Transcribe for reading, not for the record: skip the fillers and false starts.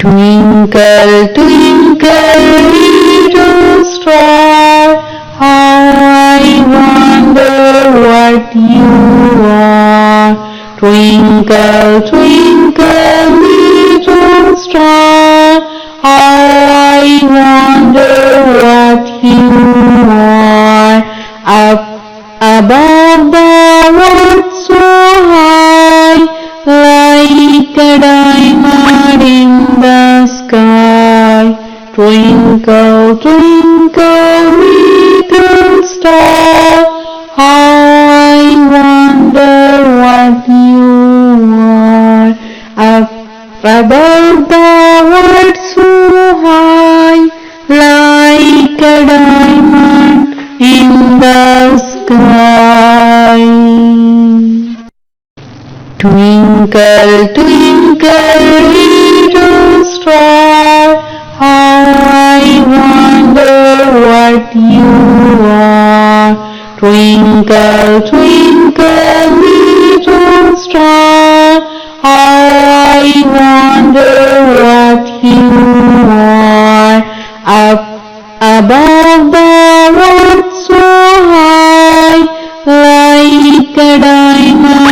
Twinkle, twinkle, little star, how I wonder what you are. Twinkle, twinkle, little star, how I wonder what you are. Up above the world so high, like a diamond in the sky. Twinkle, twinkle, little star, how I wonder what you are. Up above the world so high, like a diamond in the sky. Twinkle, twinkle, little star, how I wonder what you are. Twinkle, twinkle, little star, how I wonder what you are. Up above the world so high, like a diamond